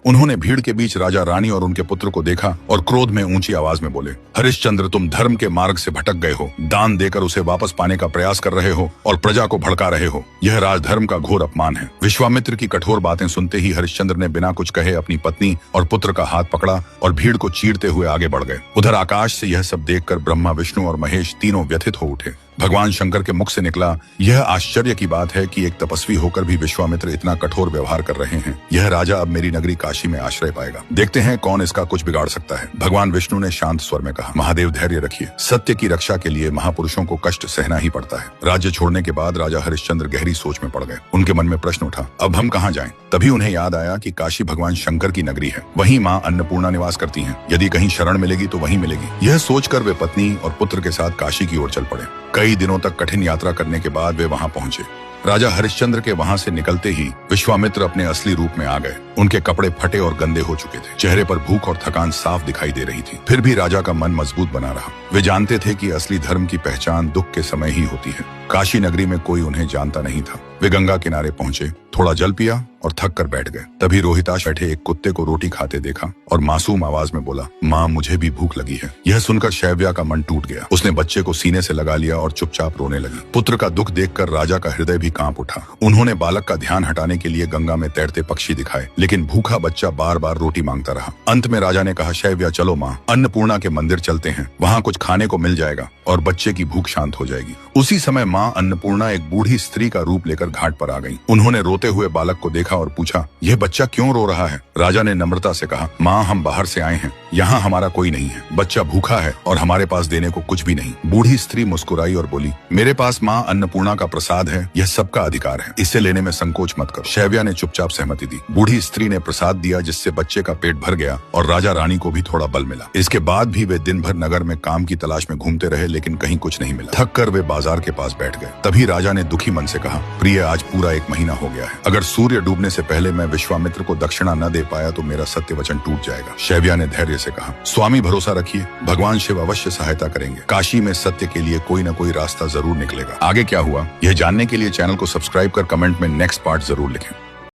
उन्होंने भीड़ के बीच राजा रानी और उनके पुत्र को देखा और क्रोध में ऊंची आवाज में बोले, हरिश्चंद्र, तुम धर्म के मार्ग से भटक गए हो, दान देकर उसे वापस पाने का प्रयास कर रहे हो और प्रजा को भड़का रहे हो। यह राजधर्म का घोर अपमान है। विश्वामित्र की कठोर बातें सुनते ही हरिश्चंद्र ने बिना कुछ कहे अपनी पत्नी और पुत्र का हाथ पकड़ा और भीड़ को चीरते हुए आगे बढ़ गए। उधर आकाश से यह सब देखकर ब्रह्मा, विष्णु और महेश तीनों व्यथित हो उठे। भगवान शंकर के मुख से निकला, यह आश्चर्य की बात है कि एक तपस्वी होकर भी विश्वामित्र इतना कठोर व्यवहार कर रहे हैं। यह राजा अब मेरी नगरी काशी में आश्रय पाएगा। देखते हैं कौन इसका कुछ बिगाड़ सकता है। भगवान विष्णु ने शांत स्वर में कहा, महादेव धैर्य रखिए। सत्य की रक्षा के लिए महापुरुषों को कष्ट सहना ही पड़ता है। राज्य छोड़ने के बाद राजा हरिश्चंद्र गहरी सोच में पड़ गए। उनके मन में प्रश्न उठा, अब हम कहाँ जाएं? तभी उन्हें याद आया कि काशी भगवान शंकर की नगरी है। वहीं माँ अन्नपूर्णा निवास करती हैं। यदि कहीं शरण मिलेगी तो वहीं मिलेगी। यह सोचकर वे पत्नी और पुत्र के साथ काशी की ओर चल पड़े। कई दिनों तक कठिन यात्रा करने के बाद वे वहां पहुंचे। राजा हरिश्चंद्र के वहां से निकलते ही विश्वामित्र अपने असली रूप में आ गए। उनके कपड़े फटे और गंदे हो चुके थे। चेहरे पर भूख और थकान साफ दिखाई दे रही थी। फिर भी राजा का मन मजबूत बना रहा। वे जानते थे कि असली धर्म की पहचान दुख के समय ही होती है। काशी नगरी में कोई उन्हें जानता नहीं था। वे गंगा किनारे पहुंचे, थोड़ा जल पिया और थक कर बैठ गए। तभी रोहिताश बैठे एक कुत्ते को रोटी खाते देखा और मासूम आवाज में बोला, माँ, मुझे भी भूख लगी है। यह सुनकर शैव्या का मन टूट गया। उसने बच्चे को सीने से लगा लिया और चुपचाप रोने लगी। पुत्र का दुख देखकर राजा का हृदय भी कांप उठा। उन्होंने बालक का ध्यान हटाने के लिए गंगा में तैरते पक्षी दिखाए, लेकिन भूखा बच्चा बार बार रोटी मांगता रहा। अंत में राजा ने कहा, शैव्या, चलो माँ, अन्नपूर्णा के मंदिर चलते हैं। वहाँ कुछ खाने को मिल जाएगा और बच्चे की भूख शांत हो जाएगी। उसी समय माँ अन्नपूर्णा एक बूढ़ी स्त्री का रूप लेकर घाट पर आ गई। उन्होंने रोते हुए बालक को देखा और पूछा, यह बच्चा क्यों रो रहा है? राजा ने नम्रता से कहा, माँ, हम बाहर से आए हैं। यहाँ हमारा कोई नहीं है। बच्चा भूखा है और हमारे पास देने को कुछ भी नहीं। बूढ़ी स्त्री मुस्कुराई और बोली, मेरे पास माँ अन्नपूर्णा का प्रसाद है। यह सबका अधिकार है। इसे लेने में संकोच मत करो। शैव्या ने चुपचाप सहमति दी। बूढ़ी स्त्री ने प्रसाद दिया, जिससे बच्चे का पेट भर गया और राजा रानी को भी थोड़ा बल मिला। इसके बाद भी वे दिन भर नगर में काम की तलाश में घूमते रहे, लेकिन कहीं कुछ नहीं मिला। थक कर वे बाजार के पास बैठ गए। तभी राजा ने दुखी मन से कहा, प्रिय, आज पूरा 1 महीना हो गया है। अगर सूर्य डूबने से पहले मैं विश्वामित्र को दक्षिणा न दे पाया तो मेरा सत्य वचन टूट जाएगा। शैव्या ने धैर्य से कहा, स्वामी, भरोसा रखिए, भगवान शिव अवश्य सहायता करेंगे। काशी में सत्य के लिए कोई न कोई रास्ता जरूर निकलेगा। आगे क्या हुआ, यह जानने के लिए चैनल को सब्सक्राइब कर कमेंट में नेक्स्ट पार्ट जरूर लिखें।